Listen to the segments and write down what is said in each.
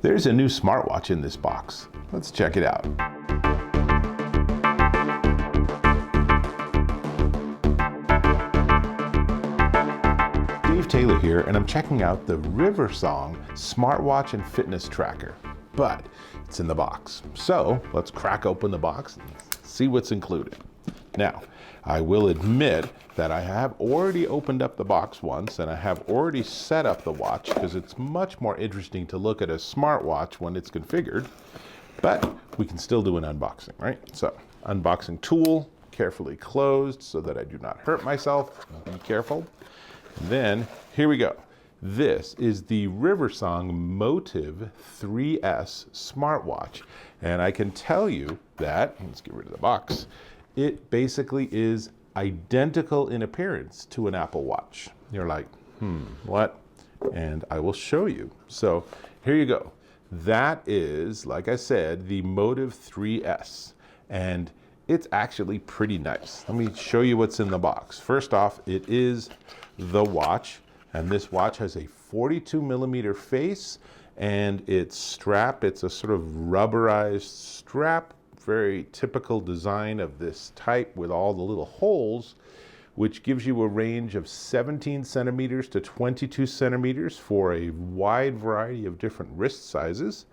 There's a new smartwatch in this box. Let's check it out. Dave Taylor here, and I'm checking out the Riversong smartwatch and fitness tracker, but it's in the box. So let's crack open the box and see what's included. Now, I will admit that I have already opened up the box once and I have already set up the watch because it's much more interesting to look at a smartwatch when it's configured, but we can still do an unboxing, right? So, unboxing tool, carefully closed so that I do not hurt myself. Be careful. And then, here we go. This is the Riversong Motive 3S smartwatch. And I can tell you that, let's get rid of the box, it basically is identical in appearance to an Apple Watch. You're like, what? And I will show you. So here you go. That is, like I said, the Motive 3S. And it's actually pretty nice. Let me show you what's in the box. First off, it is the watch. And this watch has a 42 millimeter face and it's strapped. It's a sort of rubberized strap. Very typical design of this type with all the little holes, which gives you a range of 17 centimeters to 22 centimeters for a wide variety of different wrist sizes.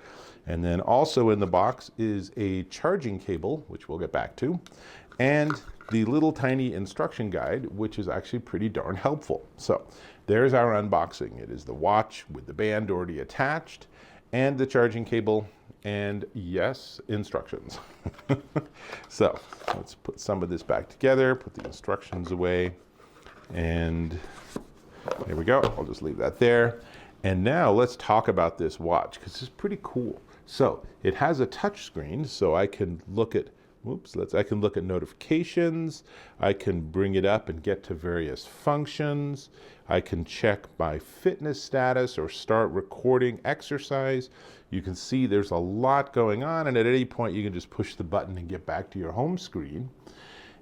And then also in the box is a charging cable, which we'll get back to, and the little tiny instruction guide, which is actually pretty darn helpful. So there's our unboxing. It is the watch with the band already attached and the charging cable, and yes, instructions. So let's put some of this back together, put the instructions away, and there we go. I'll just leave that there. And now let's talk about this watch because it's pretty cool. So it has a touch screen, so I can look at I can look at notifications, I can bring it up and get to various functions, I can check my fitness status or start recording exercise. You can see there's a lot going on, and at any point you can just push the button and get back to your home screen.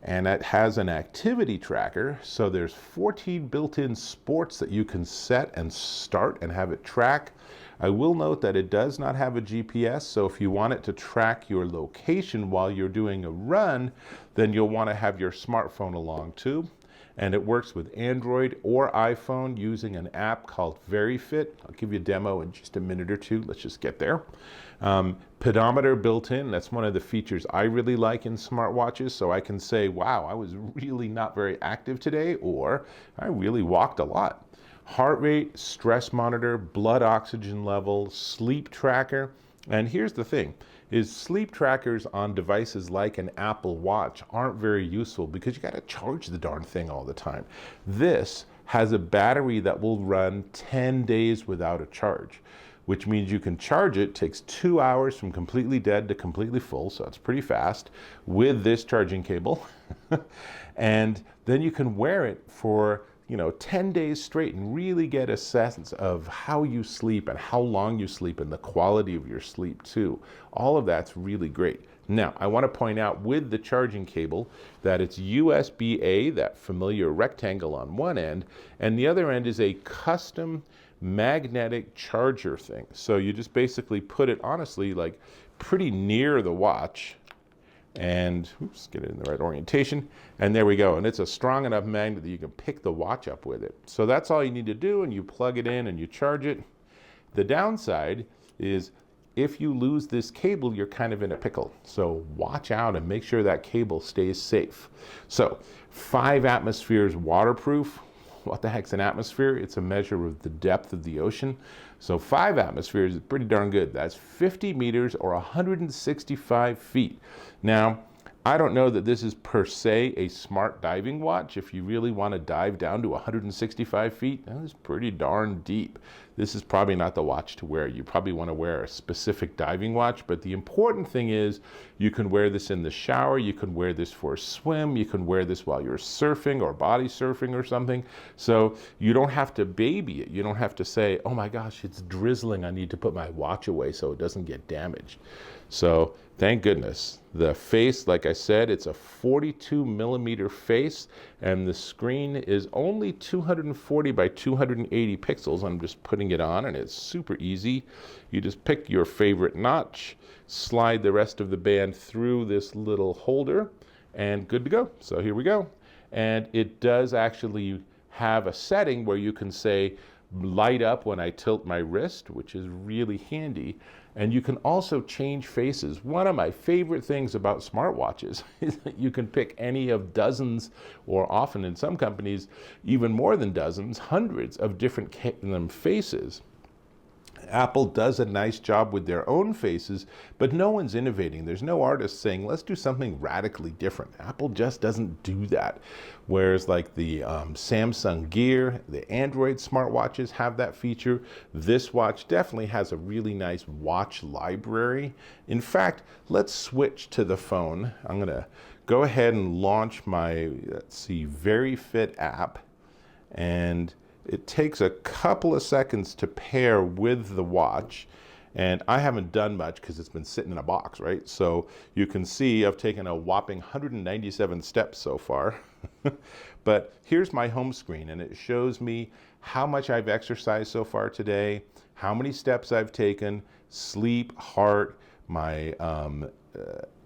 And it has an activity tracker, so there's 14 built-in sports that you can set and start and have it track. I will note that it does not have a GPS, so if you want it to track your location while you're doing a run, then you'll want to have your smartphone along too. And it works with Android or iPhone using an app called VeryFit. I'll give you a demo in just a minute or two. Let's just get there. Pedometer built in. That's one of the features I really like in smartwatches. So I can say, wow, I was really not very active today, or I really walked a lot. Heart rate, stress monitor, blood oxygen level, sleep tracker. And here's the thing, is sleep trackers on devices like an Apple Watch aren't very useful because you got to charge the darn thing all the time. This has a battery that will run 10 days without a charge, which means you can charge it. Takes 2 hours from completely dead to completely full, so it's pretty fast with this charging cable. And then you can wear it for 10 days straight and really get a sense of how you sleep and how long you sleep and the quality of your sleep too. All of that's really great. Now, I want to point out with the charging cable that it's USB-A, that familiar rectangle on one end, and the other end is a custom magnetic charger thing. So you just basically put it, honestly, like pretty near the watch, and get it in the right orientation, and there we go. And it's a strong enough magnet that you can pick the watch up with it. So that's all you need to do, and you plug it in and you charge it. The downside is if you lose this cable, you're kind of in a pickle. So watch out and make sure that cable stays safe. So 5 atmospheres waterproof. What the heck's an atmosphere? It's a measure of the depth of the ocean. So 5 atmospheres is pretty darn good. That's 50 meters or 165 feet. Now, I don't know that this is per se a smart diving watch. If you really want to dive down to 165 feet, that is pretty darn deep. This is probably not the watch to wear. You probably want to wear a specific diving watch, but the important thing is you can wear this in the shower, you can wear this for a swim, you can wear this while you're surfing or body surfing or something. So you don't have to baby it. You don't have to say, oh my gosh, it's drizzling, I need to put my watch away so it doesn't get damaged. So thank goodness. The face, like I said, it's a 42 millimeter face, and the screen is only 240 by 280 pixels. I'm just putting it on, and it's super easy. You just pick your favorite notch, slide the rest of the band through this little holder, and good to go. So here we go. And it does actually have a setting where you can say light up when I tilt my wrist, which is really handy. And you can also change faces. One of my favorite things about smartwatches is that you can pick any of dozens, or often in some companies, even more than dozens, hundreds of different faces. Apple does a nice job with their own faces, but no one's innovating. There's no artist saying, let's do something radically different. Apple just doesn't do that. Whereas like the Samsung Gear, the Android smartwatches have that feature. This watch definitely has a really nice watch library. In fact, let's switch to the phone. I'm gonna go ahead and launch my, let's see, Very Fit app. And it takes a couple of seconds to pair with the watch, and I haven't done much because it's been sitting in a box, right? So you can see I've taken a whopping 197 steps so far. But here's my home screen, and it shows me how much I've exercised so far today, how many steps I've taken, sleep, heart, my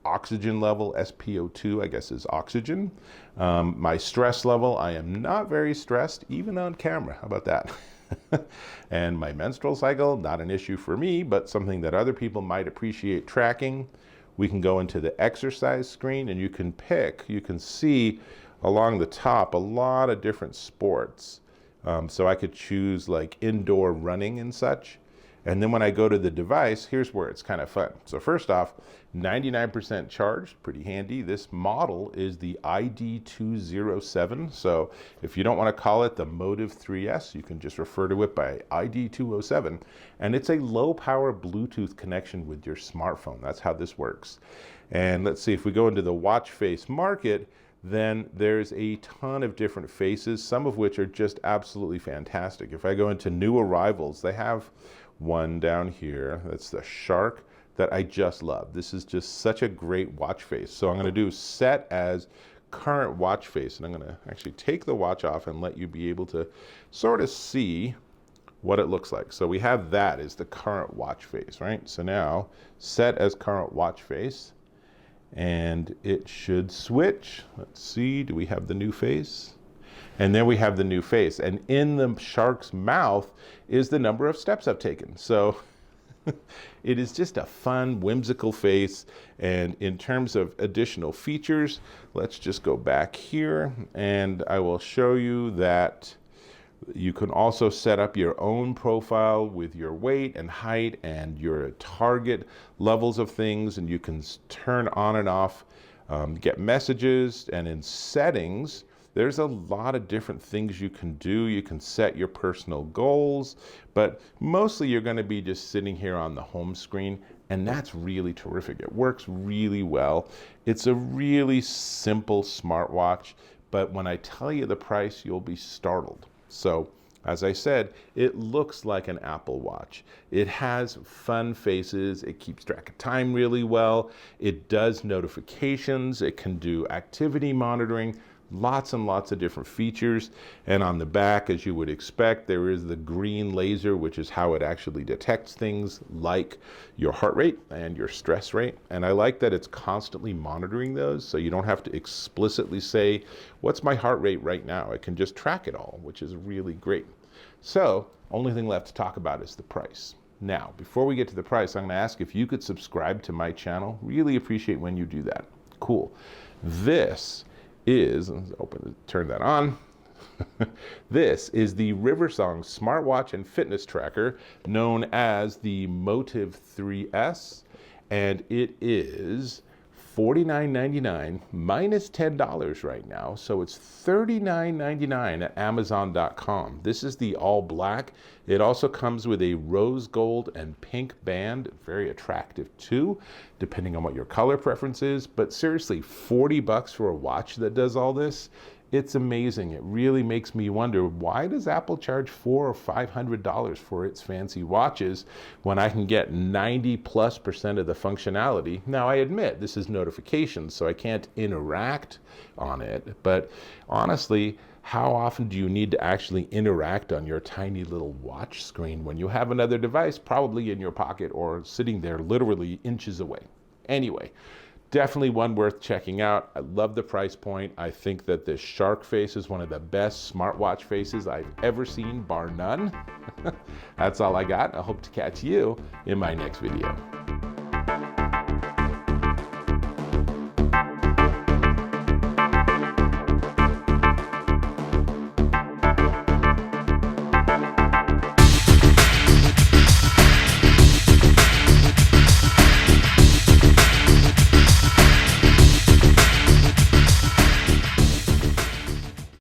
oxygen level, SpO2, I guess is oxygen. My stress level, I am not very stressed, even on camera. How about that? And my menstrual cycle, not an issue for me, but something that other people might appreciate tracking. We can go into the exercise screen, and you can pick, you can see along the top a lot of different sports. So I could choose like indoor running and such. And then when I go to the device, here's where it's kind of fun. So first off, 99% charged, pretty handy. This model is the ID207. So if you don't want to call it the Motive 3S, you can just refer to it by ID207. And it's a low power Bluetooth connection with your smartphone. That's how this works. And let's see, if we go into the watch face market, then there's a ton of different faces, some of which are just absolutely fantastic. If I go into new arrivals, they have one down here. That's the shark that I just love. This is just such a great watch face. So I'm going to do set as current watch face, and I'm going to actually take the watch off and let you be able to sort of see what it looks like. So we have that as the current watch face, right? So now set as current watch face, and it should switch. Let's see, do we have the new face? And then we have the new face, and in the shark's mouth is the number of steps I've taken. So it is just a fun, whimsical face. And in terms of additional features, let's just go back here, and I will show you that you can also set up your own profile with your weight and height and your target levels of things, and you can turn on and off, get messages, and in settings, there's a lot of different things you can do. You can set your personal goals, but mostly you're going to be just sitting here on the home screen, and that's really terrific. It works really well. It's a really simple smartwatch, but when I tell you the price, you'll be startled. So, as I said, it looks like an Apple Watch. It has fun faces. It keeps track of time really well. It does notifications. It can do activity monitoring. Lots and lots of different features. And on the back, as you would expect, there is the green laser, which is how it actually detects things like your heart rate and your stress rate. And I like that it's constantly monitoring those, so you don't have to explicitly say, what's my heart rate right now? It can just track it all, which is really great. So, only thing left to talk about is the price. Now, before we get to the price, I'm going to ask if you could subscribe to my channel. Really appreciate when you do that. Cool. This is, let's turn that on. This is the Riversong smartwatch and fitness tracker known as the Motive 3S, and it is $49.99 minus $10 right now, so it's $39.99 at Amazon.com. This is the all black. It also comes with a rose gold and pink band, very attractive too, depending on what your color preference is. But seriously, $40 for a watch that does all this It's amazing. It really makes me wonder, why does Apple charge $400 or $500 for its fancy watches when I can get 90+% of the functionality? Now, I admit this is notifications, so I can't interact on it, but honestly, how often do you need to actually interact on your tiny little watch screen when you have another device probably in your pocket or sitting there literally inches away? Anyway, definitely one worth checking out. I love the price point. I think that this shark face is one of the best smartwatch faces I've ever seen, bar none. That's all I got. I hope to catch you in my next video.